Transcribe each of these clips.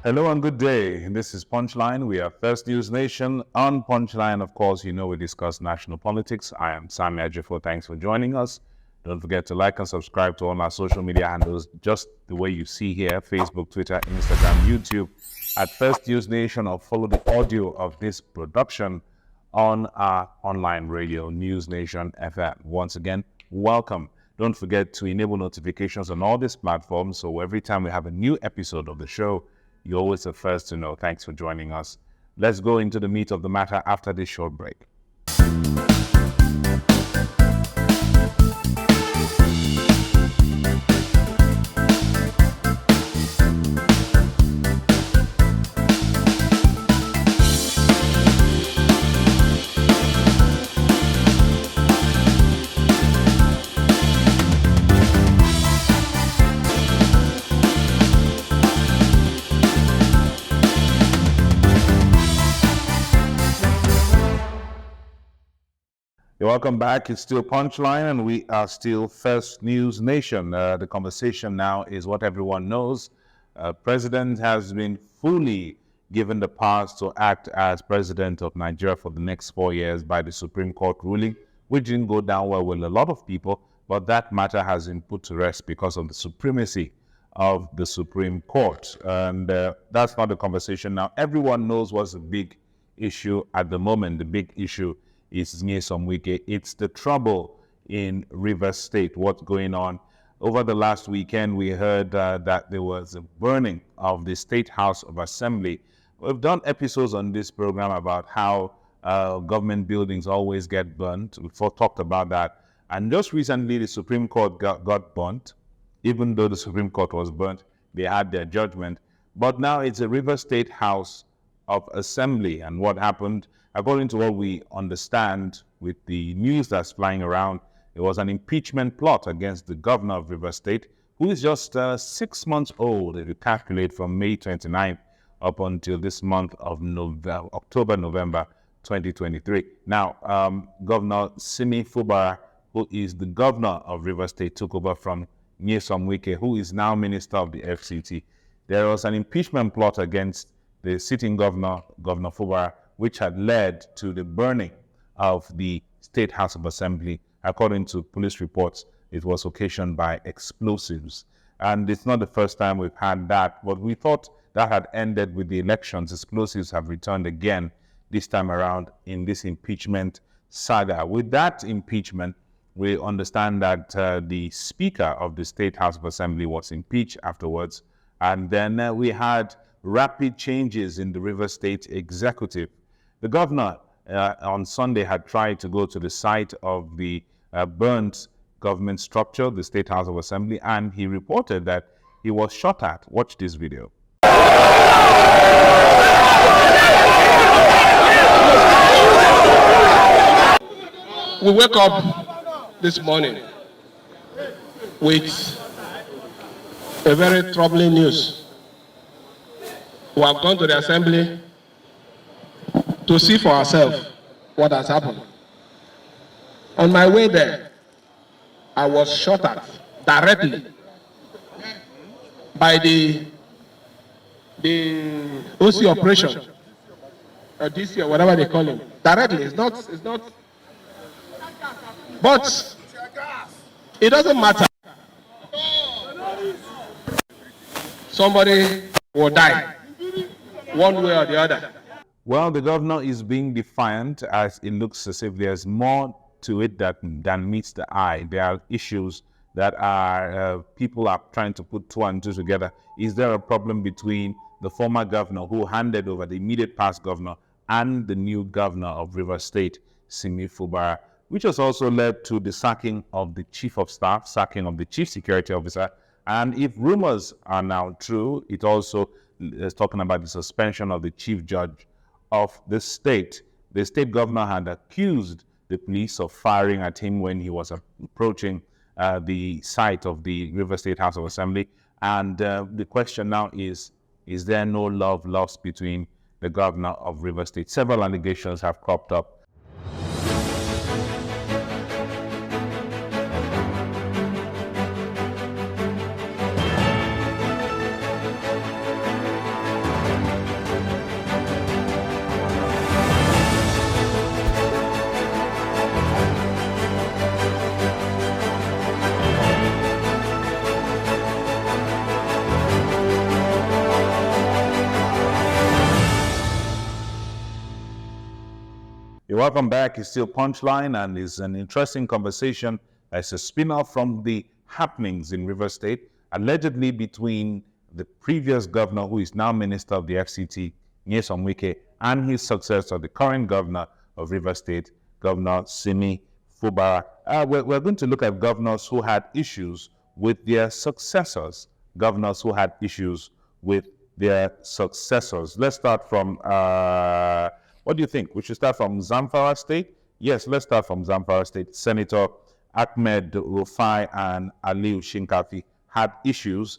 Hello and good day. This is Punchline. We are First News Nation. On Punchline, of course, we discuss national politics. I am Sammy Ajufo. Thanks for joining us. Don't forget to like and subscribe to all our social media handles, just the way you see here, Facebook, Twitter, Instagram, YouTube, at First News Nation, or follow the audio of this production on our online radio, News Nation FM. Once again, welcome. Don't forget to enable notifications on all these platforms, so every time we have a new episode of the show, you're always the first to know. Thanks for joining us. Let's go into the meat of the matter after this short break. Welcome back. It's still Punchline, and we are still First News Nation. The conversation now is what everyone knows. President has been fully given the powers to act as president of Nigeria for the next 4 years by the Supreme Court ruling, which didn't go down well with a lot of people, but that matter has been put to rest because of the supremacy of the Supreme Court. And that's not the conversation now. Everyone knows what's the big issue at the moment. The big issue is Nyesom Wike. It's the trouble in Rivers State. What's going on? Over the last weekend, we heard that there was a burning of the State House of Assembly. We've done episodes on this program about how government buildings always get burnt. We've talked about that. And just recently, the Supreme Court got burnt. Even though the Supreme Court was burnt, they had their judgment. But now it's a Rivers State House of Assembly. And what happened? According to what we understand with the news that's flying around, it was an impeachment plot against the governor of Rivers State, who is just 6 months old, if you calculate from May 29th up until this month of October, November 2023. Now, Governor Simi Fubara, who is the governor of Rivers State, took over from Nyesom Wike, who is now minister of the FCT. There was an impeachment plot against the sitting governor, Governor Fubara, which had led to the burning of the State House of Assembly. According to police reports, it was occasioned by explosives. And it's not the first time we've had that, but we thought that had ended with the elections. Explosives have returned again, this time around in this impeachment saga. With that impeachment, we understand that the Speaker of the State House of Assembly was impeached afterwards. And then we had rapid changes in the Rivers State executive. The governor on Sunday had tried to go to the site of the burnt government structure, the State House of Assembly, and he reported that he was shot at. Watch this video. We wake up this morning with a very troubling news. We have gone to the assembly to see for ourselves what has happened. On my way there, I was shot at directly by the OC operation, or DC, or whatever they call him. Directly, it's not. But it doesn't matter. Somebody will die, one way or the other. Well, the governor is being defiant, as it looks as if there's more to it than meets the eye. There are issues that are people are trying to put two and two together. Is there a problem between the former governor who handed over the immediate past governor and the new governor of Rivers State, Simi Fubara, which has also led to the sacking of the chief of staff, sacking of the chief security officer. And if rumors are now true, it also is talking about the suspension of the chief judge of the state. The state governor had accused the police of firing at him when he was approaching the site of the River State House of Assembly. And the question now is there no love lost between the governor of River State? Several allegations have cropped up. You're welcome back. It's still Punchline, and it's an interesting conversation. It's a spin-off from the happenings in River State, allegedly between the previous governor, who is now Minister of the FCT, Nyesom Wike, and his successor, the current governor of River State, Governor Simi Fubara. We're going to look at governors who had issues with their successors, governors who had issues with their successors. Let's start from, what do you think? We should start from Zamfara State? Yes, let's start from Zamfara State. Senator Ahmed Rufai and Aliu Shinkafi had issues.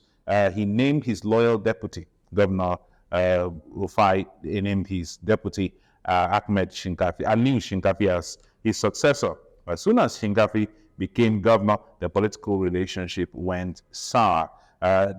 He named his loyal deputy, Governor Rufai, he named his deputy, Ahmed Shinkafi, Aliu Shinkafi, as his successor. As soon as Shinkafi became governor, the political relationship went sour.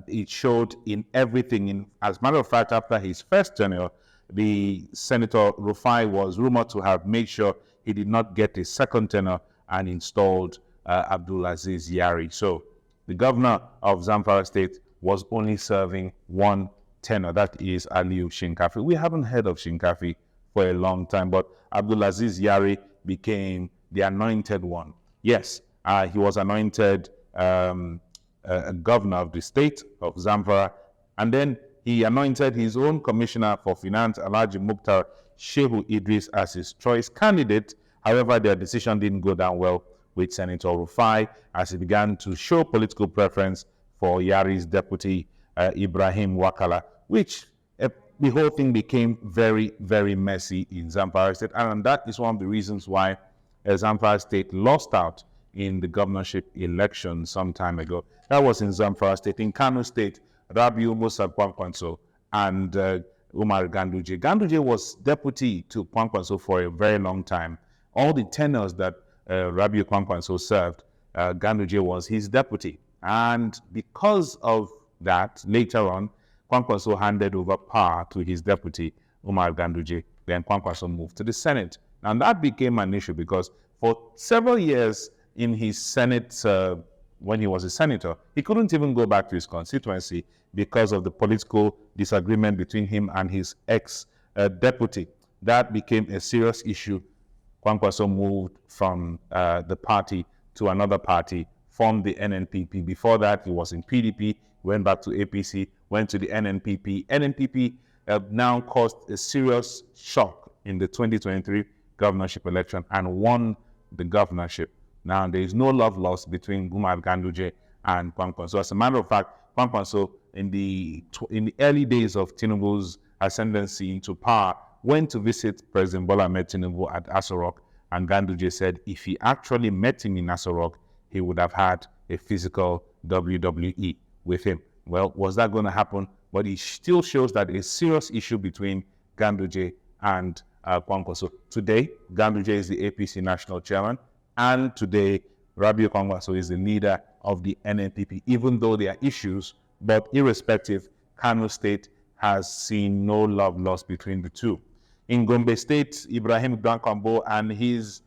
It showed in everything. As a matter of fact, after his first tenure, the Senator Rufai was rumored to have made sure he did not get a second tenure and installed Abdulaziz Yari. So the governor of Zamfara State was only serving one tenure, that is Aliu Shinkafi. We haven't heard of Shinkafi for a long time, but Abdulaziz Yari became the anointed one. Yes, he was anointed governor of the state of Zamfara, and then he anointed his own commissioner for finance, Alhaji Mukhtar Shehu Idris, as his choice candidate. However, their decision didn't go down well with Senator Rufai, as he began to show political preference for Yari's deputy, Ibrahim Wakala, which the whole thing became very, very messy in Zamfara State. And that is one of the reasons why Zamfara State lost out in the governorship election some time ago. That was in Zamfara State. In Kano State, Rabiu Musa Kwankwanso and Umar Ganduje. Ganduje was deputy to Kwankwanso for a very long time. All the tenures that Rabiu Kwankwanso served, Ganduje was his deputy. And because of that, later on, Kwankwanso handed over power to his deputy, Umar Ganduje. Then Kwankwanso moved to the Senate. And that became an issue because for several years in his Senate, when he was a senator, he couldn't even go back to his constituency because of the political disagreement between him and his ex-deputy. That became a serious issue. Kwankwanso moved from the party to another party, formed the NNPP. Before that, he was in PDP, went back to APC, went to the NNPP. NNPP now caused a serious shock in the 2023 governorship election and won the governorship. Now, there is no love lost between Umar Ganduje and Kwankwanso. As a matter of fact, Kwankwanso, in the early days of Tinubu's ascendancy into power, went to visit President Bola Ahmed Tinubu at Aso Rock, and Ganduje said if he actually met him in Aso Rock, he would have had a physical WWE with him. Well, was that going to happen? But it still shows that a serious issue between Ganduje and Kwankwanso. Today, Ganduje is the APC national chairman, and today, Rabiu Kwankwanso is the leader of the NNPP, even though there are issues, but irrespective, Kano State has seen no love lost between the two. In Gombe State, Ibrahim Dankwambo and his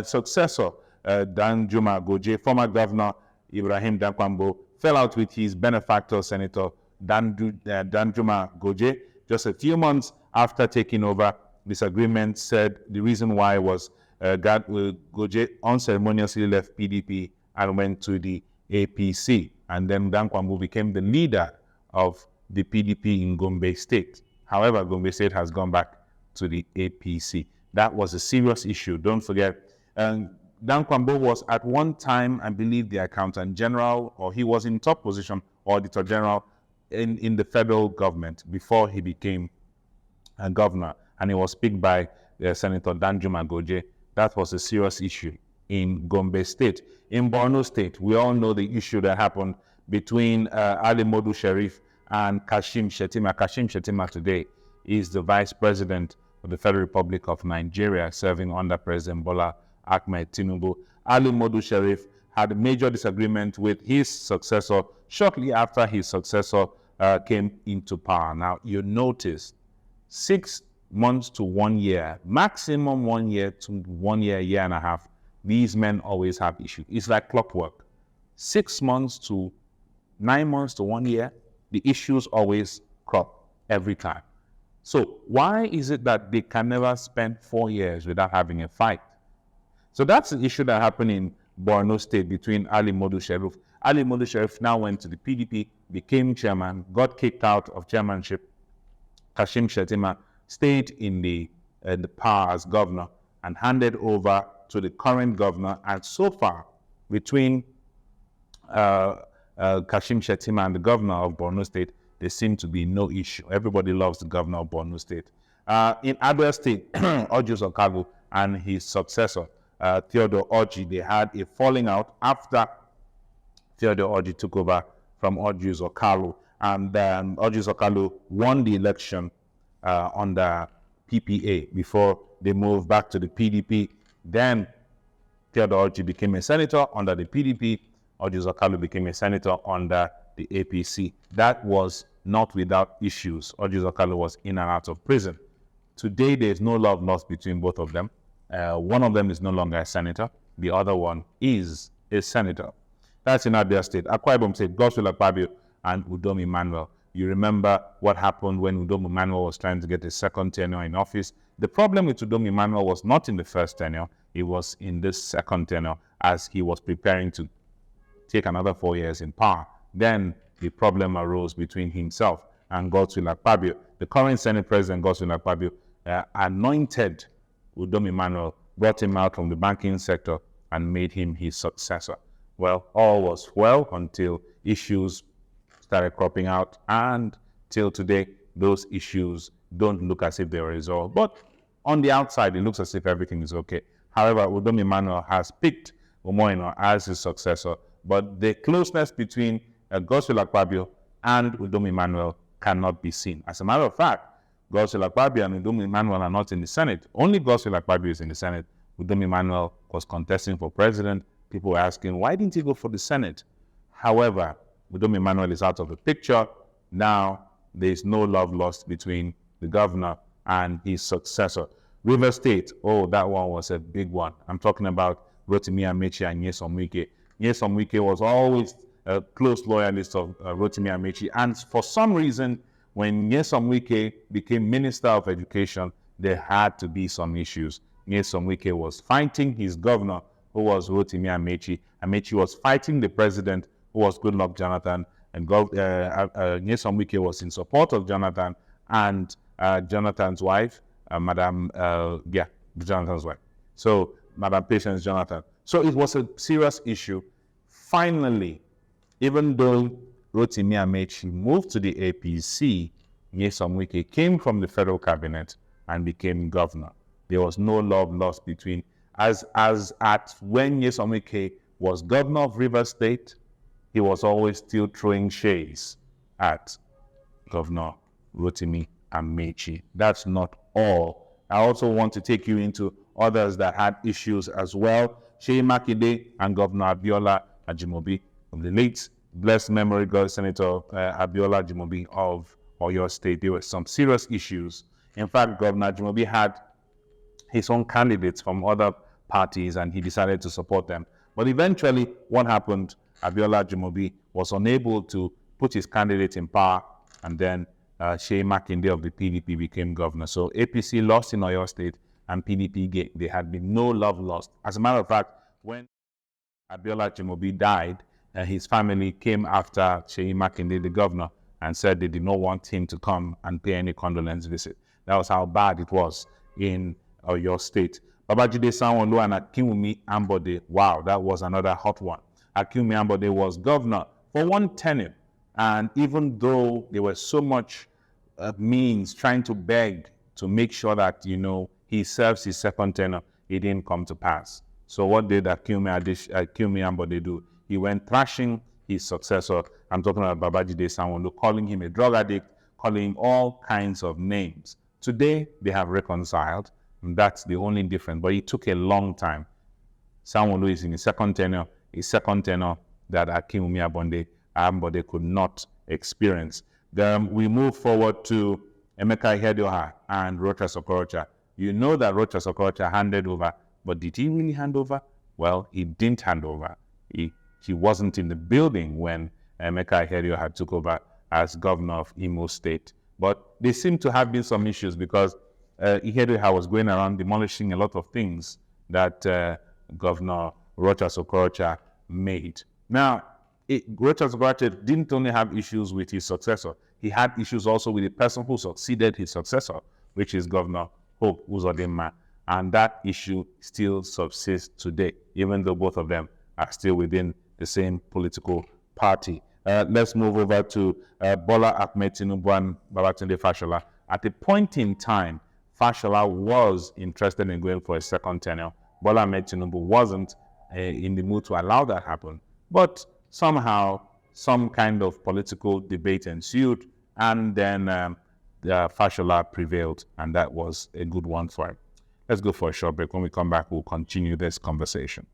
successor, Danjuma Goje, former governor Ibrahim Dankwambo, fell out with his benefactor, Senator Danjuma Goje, just a few months after taking over. Disagreement said the reason why was Goje unceremoniously left PDP and went to the APC. And then Dankwambo became the leader of the PDP in Gombe State. However, Gombe State has gone back to the APC. That was a serious issue. Don't forget, Dankwambo was at one time, I believe, the accountant general, or he was in top position, auditor general in the federal government before he became a governor. And he was picked by Senator Danjuma Goje. That was a serious issue in Gombe State. In Borno State, we all know the issue that happened between Ali Modu Sharif and Kashim Shettima. Kashim Shettima today is the Vice President of the Federal Republic of Nigeria, serving under President Bola Ahmed Tinubu. Ali Modu Sharif had a major disagreement with his successor shortly after his successor came into power. Now, you notice 6 months to 1 year, maximum 1 year to 1 year, year and a half, these men always have issues. It's like clockwork. 6 months to 9 months to 1 year, the issues always crop every time. So why is it that they can never spend 4 years without having a fight? So that's an issue that happened in Borno State between Ali Modu Sheriff. Ali Modu Sheriff now went to the PDP, became chairman, got kicked out of chairmanship. Kashim Shettima stayed in the power as governor and handed over to the current governor. And so far, between Kashim Shettima and the governor of Borno State, there seems to be no issue. Everybody loves the governor of Borno State. In Abia State, Ojus Okago and his successor, Theodore Orji, they had a falling out after Theodore Orji took over from Ojus Okalu. And Ojus Okalu won the election under PPA before they moved back to the PDP. Then Theodore Orji became a senator under the PDP. Ojus Okalu became a senator under the APC. That was not without issues. Ojus Okalu was in and out of prison. Today, there is no love lost between both of them. One of them is no longer a senator. The other one is a senator. That's in Abia State. Akwa Ibom State, Godswill Akpabio and Udom Emmanuel. You remember what happened when Udom Emmanuel was trying to get a second tenure in office. The problem with Udom Emmanuel was not in the first tenure. It was in this second tenure as he was preparing to take another 4 years in power. Then the problem arose between himself and Godswill Akpabio. The current Senate President, Godswill Akpabio, anointed Udom Emmanuel, brought him out from the banking sector and made him his successor. Well, all was well until issues started cropping out, and till today, those issues don't look as if they were resolved. But on the outside, it looks as if everything is okay. However, Udom Emmanuel has picked Umoino as his successor, but the closeness between Godswill Akpabio and Udom Emmanuel cannot be seen. As a matter of fact, Godswill Akpabio and Udom Emmanuel are not in the Senate. Only Godswill Akpabio is in the Senate. Udom Emmanuel was contesting for president. People were asking, why didn't he go for the Senate? However, Udom Emmanuel is out of the picture. Now, there is no love lost between the governor and his successor. River State, oh, that one was a big one. I'm talking about Rotimi Amechi and Nyesom Wike. Nyesom Wike was always a close loyalist of Rotimi Amechi. And for some reason, when Nyesom Wike became Minister of Education, there had to be some issues. Nyesom Wike was fighting his governor, who was Rotimi Amechi. Amechi was fighting the president, who was Goodluck Jonathan. And Nyesom Wike was in support of Jonathan and Jonathan's wife, Jonathan's wife. So, Madam Patience Jonathan. So it was a serious issue. Finally, even though Rotimi Amechi moved to the APC, Nyesom Wike came from the federal cabinet and became governor. There was no love lost between, as at when Nyesom Wike was governor of Rivers State, he was always still throwing shades at Governor Rotimi Amechi. That's not all. I also want to take you into others that had issues as well. Seyi Makinde and Governor Abiola Ajimobi, of the late blessed memory God Senator Abiola Ajimobi of Oyo State. There were some serious issues. In fact, Governor Ajimobi had his own candidates from other parties and he decided to support them. But eventually, what happened? Abiola Ajimobi was unable to put his candidate in power, and then Seyi Makinde of the PDP became governor. So APC lost in Oyo State and PDP, there had been no love lost. As a matter of fact, when Abiola Ajimobi died, his family came after Seyi Makinde, the governor, and said they did not want him to come and pay any condolence visit. That was how bad it was in Oyo State. Babajide Sanwo-Olu and Akinwumi Ambode, wow, that was another hot one. Akinwumi Ambode was governor for one tenure, and even though there was so much means trying to beg to make sure that, he serves his second tenure, it didn't come to pass. So what did Akinwumi Ambode do? He went thrashing his successor. I'm talking about Babajide Sanwo-Olu, calling him a drug addict, calling him all kinds of names. Today, they have reconciled, and that's the only difference. But it took a long time. Sanwo-Olu is in his second tenure that Akinwumi Ambode could not experience. Then we move forward to Emeka Ihedioha and Rochas Okorocha. You know that Rochas Okorocha handed over, but did he really hand over? Well, he didn't hand over. He wasn't in the building when Emeka Ihedioha took over as governor of Imo State. But there seem to have been some issues because Ihedweha was going around demolishing a lot of things that Governor Rochas Okorocha made. Now, Rochas Okorocha didn't only have issues with his successor, he had issues also with the person who succeeded his successor, which is Governor Hope Uzodinma. And that issue still subsists today, even though both of them are still within the same political party. Let's move over to Bola Ahmed Tinubu and Babatunde Fashola. At a point in time, Fashola was interested in going for a second tenure. Bola Ahmed Tinubu wasn't in the mood to allow that happen. But somehow, some kind of political debate ensued, and then Fashola prevailed, and that was a good one for him. Let's go for a short break. When we come back, we'll continue this conversation.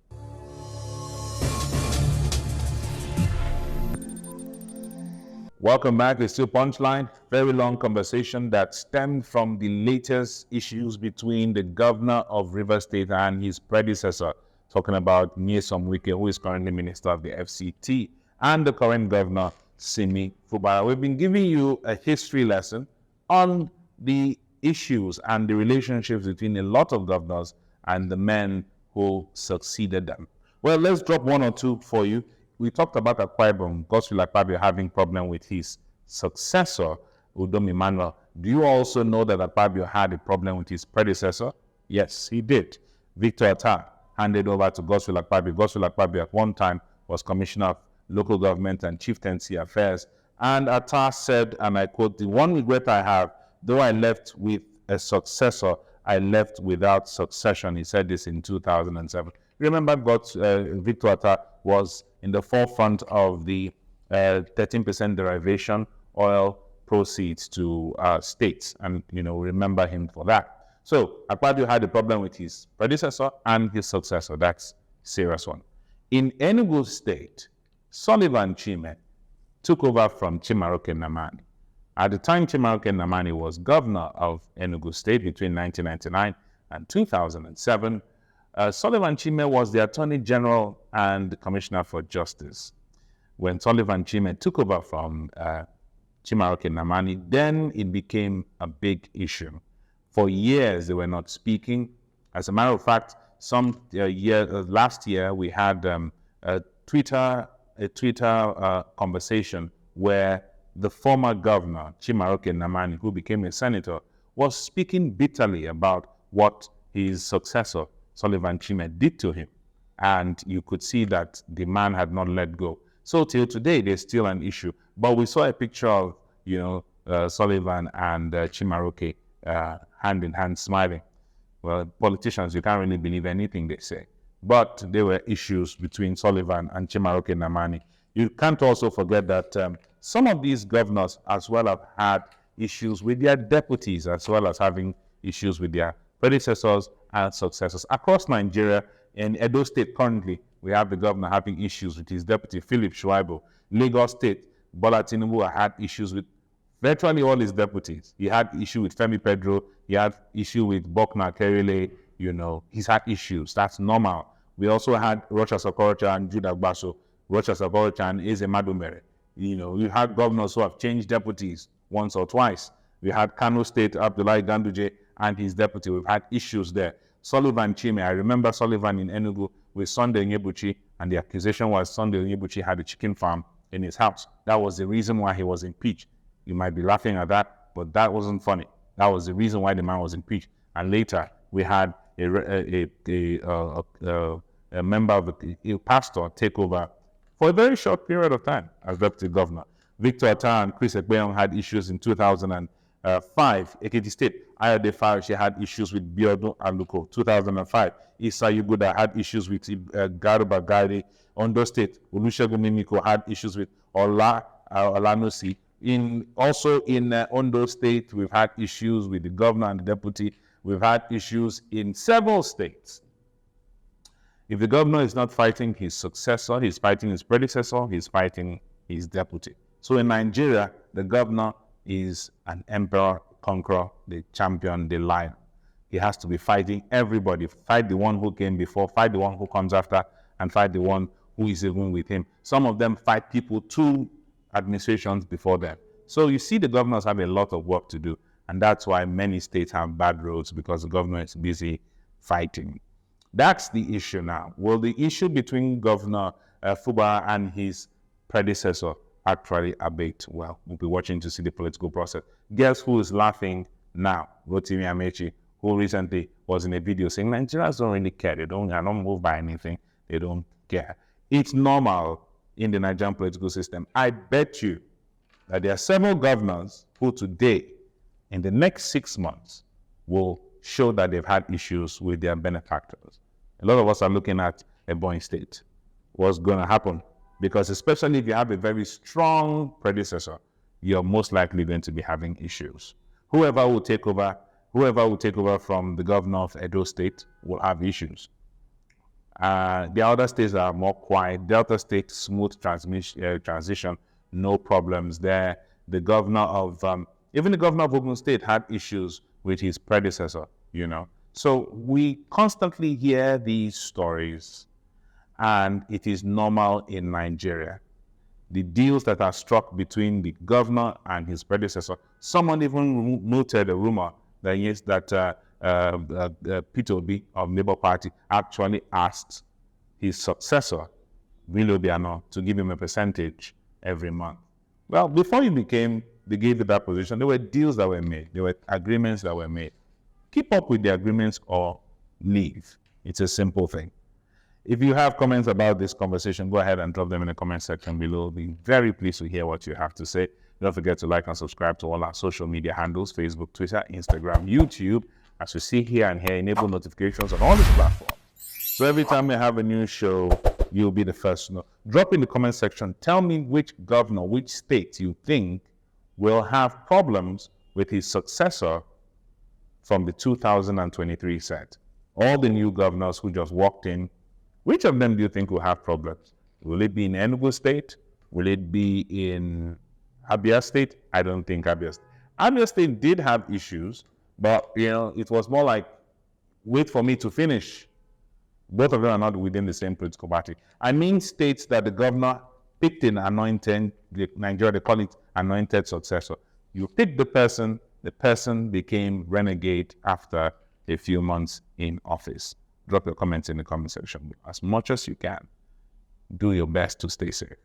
Welcome back. It's still Punchline. Very long conversation that stemmed from the latest issues between the governor of Rivers State and his predecessor, talking about Nyesom Wike, who is currently minister of the FCT, and the current governor, Simi Fubara. We've been giving you a history lesson on the issues and the relationships between a lot of governors and the men who succeeded them. Well, let's drop one or two for you. We talked about Akwa Ibom, Godswill Akpabio having problem with his successor, Udom Emmanuel. Do you also know that Akpabio had a problem with his predecessor? Yes, he did. Victor Atta handed over to Godswill Akpabio. Godswill Akpabio at one time was Commissioner of Local Government and Chieftaincy Affairs. And Atta said, and I quote, "The one regret I have, though I left with a successor, I left without succession." He said this in 2007. Remember, Victor Atta was in the forefront of the 13% derivation oil proceeds to states. And, remember him for that. So Akpabio had a problem with his predecessor and his successor. That's a serious one. In Enugu State, Sullivan Chime took over from Chimaroke Namani. At the time, Chimaroke Namani was governor of Enugu State between 1999 and 2007. Sullivan Chime was the Attorney General and the Commissioner for Justice. When Sullivan Chime took over from Chimaroke Namani, then it became a big issue. For years, they were not speaking. As a matter of fact, last year, we had a Twitter conversation where the former governor, Chimaroke Namani, who became a senator, was speaking bitterly about what his successor, Sullivan Chime, did to him. And you could see that the man had not let go. So till today, there's still an issue. But we saw a picture of, Sullivan and Chimaroke hand in hand smiling. Well, politicians, you can't really believe anything they say. But there were issues between Sullivan and Chimaroke Namani. You can't also forget that some of these governors as well have had issues with their deputies, as well as having issues with their predecessors and successors. Across Nigeria, in Edo State currently, we have the governor having issues with his deputy, Philip Shuaibu. Lagos State, Bola Tinubu had issues with virtually all his deputies. He had issue with Femi Pedro. He had issue with Bokna Kerile. He's had issues. That's normal. We also had Rochas Okorocha and Judah Baso, Rochas Okorocha and Eze Madumere. We had governors who have changed deputies once or twice. We had Kano State, Abdullahi Ganduje, and his deputy. We've had issues there. Sullivan Chime, I remember Sullivan in Enugu with Sunday Onyebuchi, and the accusation was Sunday Onyebuchi had a chicken farm in his house. That was the reason why he was impeached. You might be laughing at that, but that wasn't funny. That was the reason why the man was impeached. And later, we had a member of a pastor take over for a very short period of time as deputy governor. Victor Atta and Chris Ekpenyong had issues in 2005. Ekiti State, Ayode Fayose had issues with Biodun Aluko. 2005, Issa Yuguda had issues with Garuba Gari. Ondo State, Olusegun Mimiko had issues with Olanosi. Also in Ondo State, we've had issues with the governor and the deputy. We've had issues in several states. If the governor is not fighting his successor, he's fighting his predecessor, he's fighting his deputy. So in Nigeria, the governor is an emperor, conqueror, the champion, the lion. He has to be fighting everybody. Fight the one who came before, fight the one who comes after, and fight the one who is even with him. Some of them fight people 2 administrations before them. So you see the governors have a lot of work to do, and that's why many states have bad roads, because the government is busy fighting. That's the issue now. Will the issue between Governor Fubara and his predecessor actually abate? Well, we'll be watching to see the political process. Guess who is laughing now? Rotimi Amechi, who recently was in a video saying Nigerians don't really care. They don't move by anything. They don't care. It's normal in the Nigerian political system. I bet you that there are several governors who today, in the next 6 months, will show that they've had issues with their benefactors. A lot of us are looking at Ebonyi State. What's going to happen? Because especially if you have a very strong predecessor, you're most likely going to be having issues. Whoever will take over from the governor of Edo State will have issues. The other states are more quiet. Delta State, smooth transition, no problems there. The governor of, even the governor of Ogun State had issues with his predecessor, you know. So we constantly hear these stories, and it is normal in Nigeria. The deals that are struck between the governor and his predecessor, someone even noted a rumor that yes, that Peter Obi of Labour Party actually asked his successor, Willie Obiano, to give him a percentage every month. Well, before they gave you that position, there were deals that were made. There were agreements that were made. Keep up with the agreements or leave. It's a simple thing. If you have comments about this conversation, go ahead and drop them in the comment section below. I'll be very pleased to hear what you have to say. Don't forget to like and subscribe to all our social media handles, Facebook, Twitter, Instagram, YouTube. As you see here and here, enable notifications on all these platforms. So every time we have a new show, you'll be the first to know. Drop in the comment section. Tell me which governor, which state you think will have problems with his successor from the 2023 set. All the new governors who just walked in, which of them do you think will have problems? Will it be in Enugu State? Will it be in Abia State? I don't think Abia State. Abia State did have issues, but it was more like, wait for me to finish. Both of them are not within the same political party. I mean states that the governor picked an anointed, Nigeria, they call it anointed successor. You pick the person became renegade after a few months in office. Drop your comments in the comment section as much as you can. Do your best to stay safe.